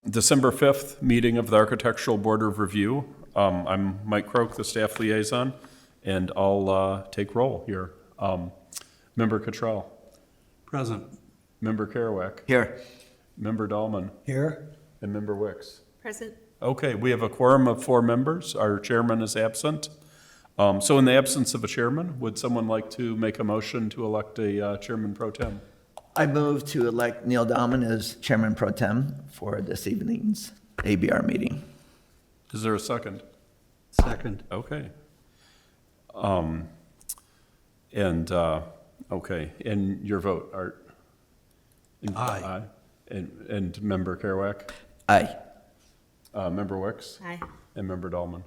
December 5th meeting of the Architectural Board of Review. I'm Mike Croak, the staff liaison, and I'll take roll here. Member Cottrell. Present. Member Kerouac. Here. Member Dahlman. Here. And Member Wicks. Present. Okay, we have a quorum of 4 members. Our chairman is absent. So in the absence of a chairman, would someone like to make a motion to elect a chairman pro tem? I move to elect Neil Dahlman as Chairman Pro Tem for this evening's ABR meeting. Is there a second? Second. Okay. Okay, and your vote, Art? Aye. And Member Kerouac? Aye. Member Wicks? Aye. And Member Dahlman?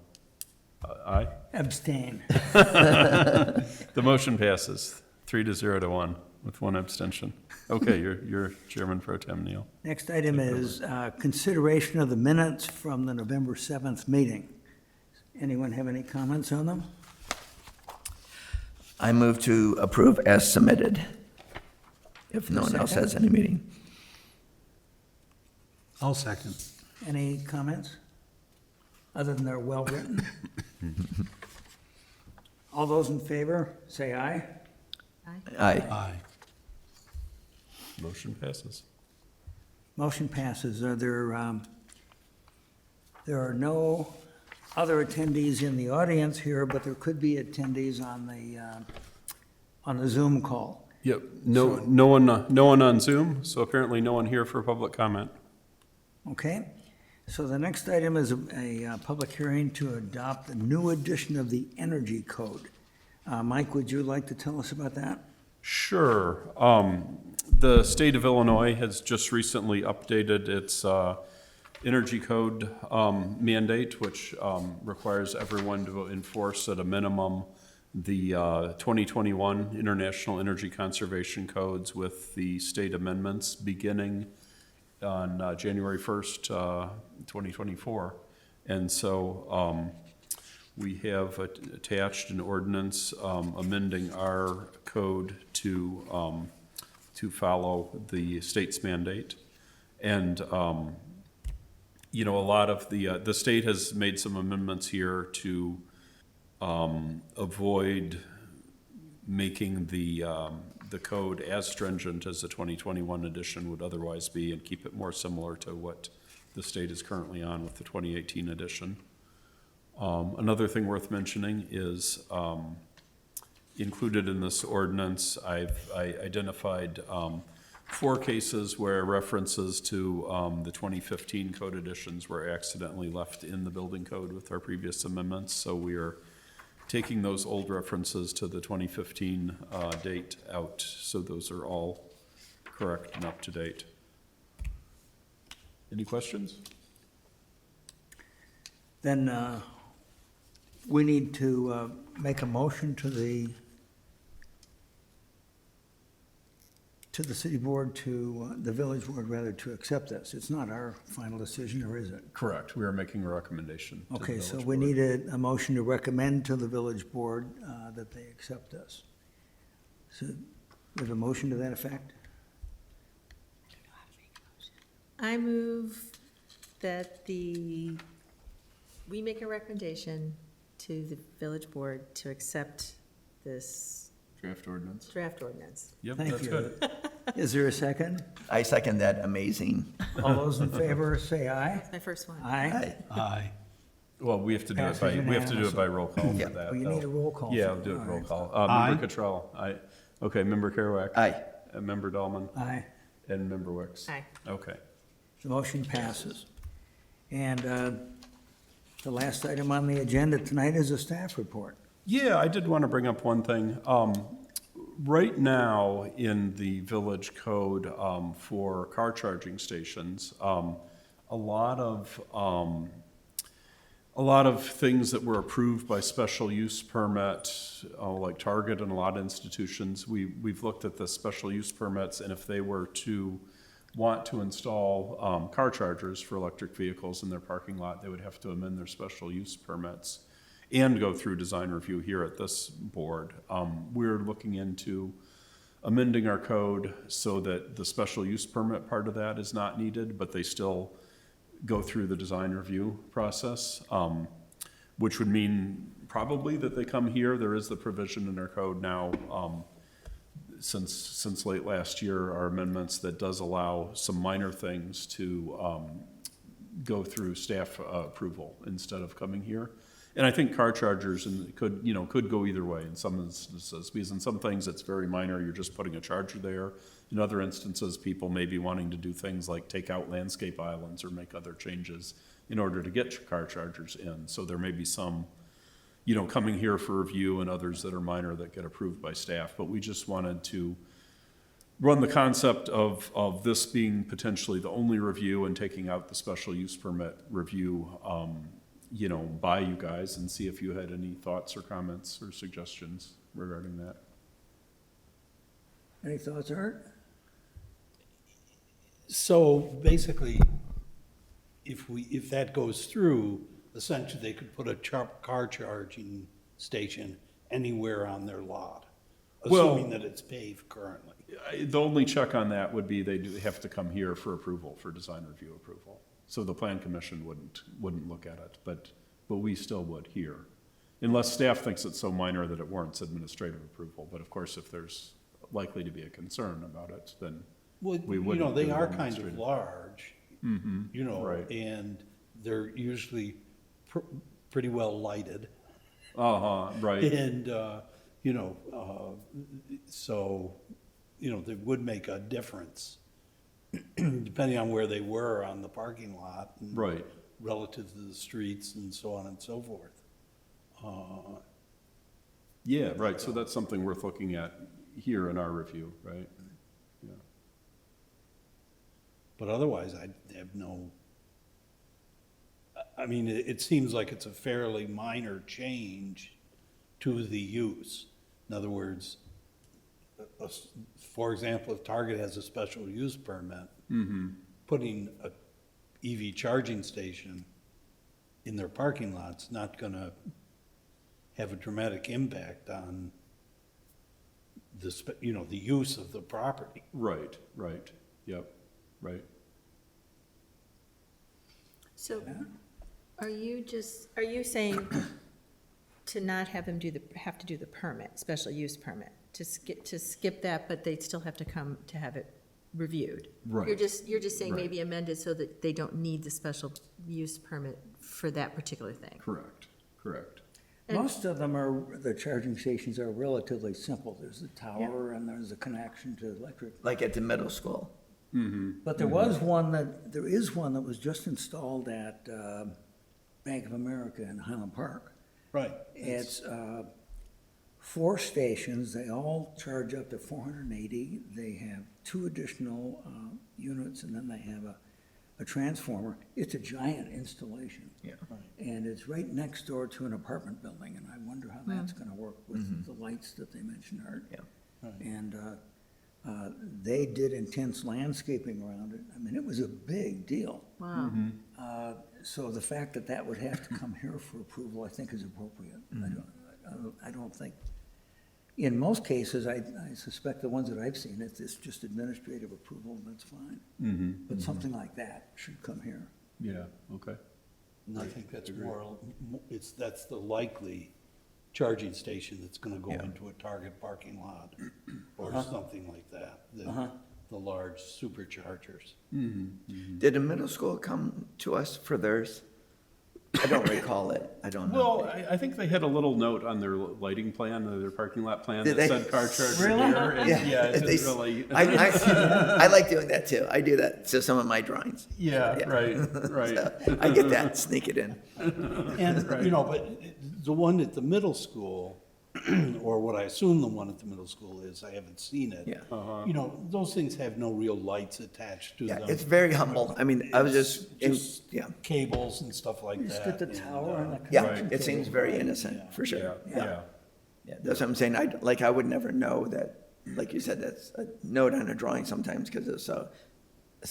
Aye? Abstain. The motion passes 3-0 to 1 with 1 abstention. Okay, you're Chairman Pro Tem, Neil. Next item is consideration of the minutes from the November 7th meeting. Anyone have any comments on them? I move to approve as submitted, if no one else has any meeting. I'll second. Any comments? Other than they're well-written? All those in favor, say aye. Aye. Aye. Motion passes. Motion passes. There are no other attendees in the audience here, but there could be attendees on the Zoom call. Yep, no one on Zoom, so apparently no one here for public comment. Okay? So the next item is a public hearing to adopt a new edition of the Energy Code. Mike, would you like to tell us about that? Sure. The state of Illinois has just recently updated its energy code mandate, which requires everyone to enforce at a minimum the 2021 International Energy Conservation Codes with the state amendments beginning on January 1st, 2024. And so we have attached an ordinance amending our code to follow the state's mandate. And, you know, a lot of the state has made some amendments here to avoid making the code as stringent as the 2021 edition would otherwise be and keep it more similar to what the state is currently on with the 2018 edition. Another thing worth mentioning is included in this ordinance, I identified 4 cases where references to the 2015 code editions were accidentally left in the building code with our previous amendments. So we are taking those old references to the 2015 date out. So those are all correct and up to date. Any questions? Then we need to make a motion to the city board, to the village board rather, to accept this. It's not our final decision, or is it? Correct. We are making a recommendation. to the Okay, so village we board. need a motion to recommend to the village board that they accept this. So we have a motion to that effect? I move that we make a recommendation to the village board to accept this Draft ordinance. draft ordinance. Yep, Thank that's you. good. Is there a second? I second that. Amazing. All those in favor, say aye. That's my first one. Aye. Aye. Aye. Well, we have to do it Passes by, unanimously. roll call Yeah. for that. Well, you though. need a roll call. Yeah, for I'll do it all roll right. call. Aye. Member Cottrell, aye. Okay, Member Kerouac. Aye. Member Dahlman Aye. and Member Wicks. Aye. Okay. The motion passes. And the last item on the agenda tonight is a staff report. Yeah, I did want to bring up one thing. Right now, in the village code for car charging stations, a lot of things that were approved by special use permit, like Target and a lot of institutions, we've looked at the special use permits, and if they were to want to install car chargers for electric vehicles in their parking lot, they would have to amend their special use permits and go through design review here at this board. We're looking into amending our code so that the special use permit part of that is not needed, but they still go through the design review process, which would mean probably that they come here. There is the provision in our code now, since late last year, our amendments that does allow some minor things to go through staff approval instead of coming here. And I think car chargers could go either way in some instances, because in some things it's very minor, you're just putting a charger there. In other instances, people may be wanting to do things like take out landscape islands or make other changes in order to get car chargers in. So there may be some, coming here for review and others that are minor that get approved by staff. But we just wanted to run the concept of this being potentially the only review and taking out the special use permit review, by you guys, and see if you had any thoughts or comments or suggestions regarding that. Any thoughts, Art? So basically, if that goes through, essentially they could put a car charging station anywhere on their lot, Well- assuming that it's paved currently. The only check on that would be they do have to come here for approval, for design review approval. So the plan commission wouldn't look at it, but we still would here. Unless staff thinks it's so minor that it warrants administrative approval. But of course, if there's likely to be a concern about it, then Well, we wouldn't. they do are it kind of administrative. large, right. and they're usually pretty well lighted. Right. And, so, they would make a difference depending on where they were on the parking lot. And Right. relative to the streets and so on and so forth. Yeah, right. So that's something worth looking at here in our review, right? Yeah. But otherwise, I have no, I mean, it seems like it's a fairly minor change to the use. In other words, for example, if Target has a special use permit, putting a EV charging station in their parking lot's not gonna have a dramatic impact on the use of the property. Right, yep, right. So are you saying to not have them have to do the permit, special use permit, to skip that, but they'd still have to come to have it reviewed? Right. You're just saying Right. maybe amended so that they don't need the special use permit for that particular thing? Correct. And- Most of them the charging stations are relatively simple. There's a tower and there's a connection to electric. Like at the middle school. But there is one that was just installed at Bank of America in Highland Park. Right. It's 4 stations, they all charge up to 480. They have 2 additional units, and then they have a transformer. It's a giant installation. Yeah. And it's right next door to an apartment building, and I wonder how that's gonna work with the lights that they mentioned, Art. Yeah. And they did intense landscaping around it. I mean, it was a big deal. Wow. So the fact that that would have to come here for approval, I think is appropriate. I don't think, in most cases, I suspect the ones that I've seen, it's just administrative approval, that's fine. But something like that should come here. Yeah, okay. And I think that's that's the likely charging station that's gonna go Yeah. into a Target parking lot or something like that, the large superchargers. Did the middle school come to us for theirs? I don't recall it. I don't know. Well, I think they had a little note on their lighting plan, their parking lot plan, Did that they? said car charger Really? here. And yeah, it They- didn't really. I like doing that too. I do that to some of my drawings. Yeah, Yeah. right. So I get that, sneak it in. And, but the one at the middle school, or what I assume the one at the middle school is, I haven't seen it. Yeah. Those things have no real lights attached to Yeah, them. it's very humble. I mean, I was just, yeah, Cables and stuff like Just that. get the tower and the yeah, connection it seems cable. very innocent, for Yeah, sure. yeah. Yeah, that's what I'm saying. I would never know that, like you said, that's a note on a drawing sometimes because it's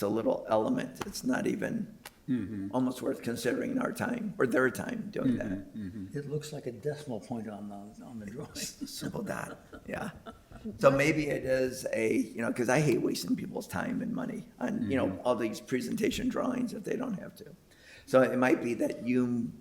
a little element. It's not even almost worth considering our time or their time doing that. It looks like a decimal point on the drawing. Simple dot, yeah. So maybe it is because I hate wasting people's time and money on, all these presentation drawings if they don't have to. So it might be that you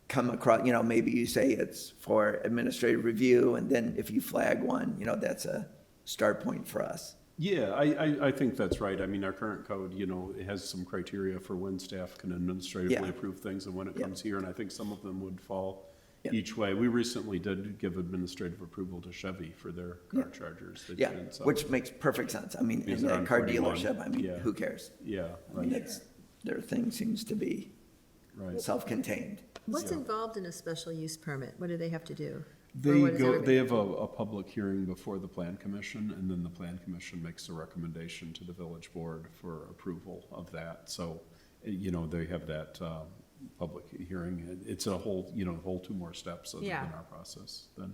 come across, maybe you say it's for administrative review, and then if you flag one, that's a start point for us. Yeah, I think that's right. I mean, our current code, it has some criteria for when staff can administratively Yeah. approve things and when it Yeah. comes here, and I think some of them would fall Yeah. each way. We recently did give administrative approval to Chevy for their car chargers. They Yeah, didn't, so- which makes perfect sense. I mean, Because in they're a on car 41. dealership, Yeah. who cares? Yeah, I mean, right, their thing seems to be right. self-contained. What's involved in a special use permit? What do they have to do? Or They what does go, everybody- they have a public hearing before the plan commission, and then the plan commission makes a recommendation to the village board for approval of that. So, they have that, public hearing. It's a whole, whole two more steps in Yeah. our process then.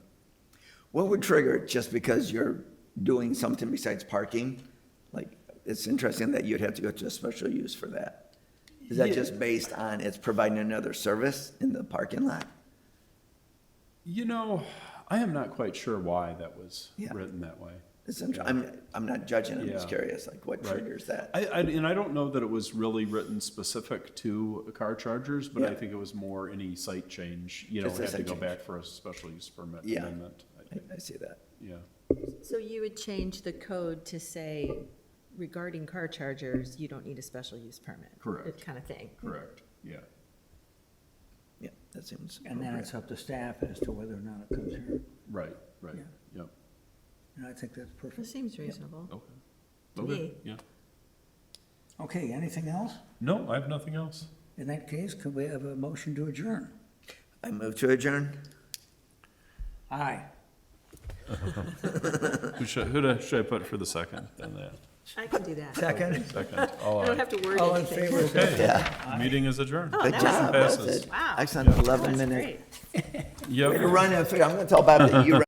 What would trigger it just because you're doing something besides parking? Like, it's interesting that you'd have to go to a special use for that. Is that Yeah. just based on it's providing another service in the parking lot? I am not quite sure why that was Yeah. written that way. It's I'm not judging, I'm just Yeah. curious, like what Right. triggers that? And I don't know that it was really written specific to car chargers, but I Yeah. think it was more any site change, Just a had to site go change. back for a special use permit Yeah. amendment. I think. I see that. Yeah, So you would change the code to say regarding car chargers, you don't need a special use permit? Correct. Kind of thing? correct, yeah. Yeah, that seems And then it's appropriate. up to staff as to whether or not it comes here. Right, right, Yeah. yep, And I think that's That perfect. seems reasonable. okay. To Okay, me. yeah. Okay, anything else? No, I have nothing else. In that case, could we have a motion to adjourn? I move to adjourn. Aye. Who should I put for the second, then that? I can do that. Second? Second, all I don't aye. have to word All in anything. favor, say Okay, Yeah, meeting is adjourned. Oh, good that job. Motion That's passes. it. Wow. Excellent, That was 11-minute. great. Yep. Way to run it. I'm gonna tell Bob that you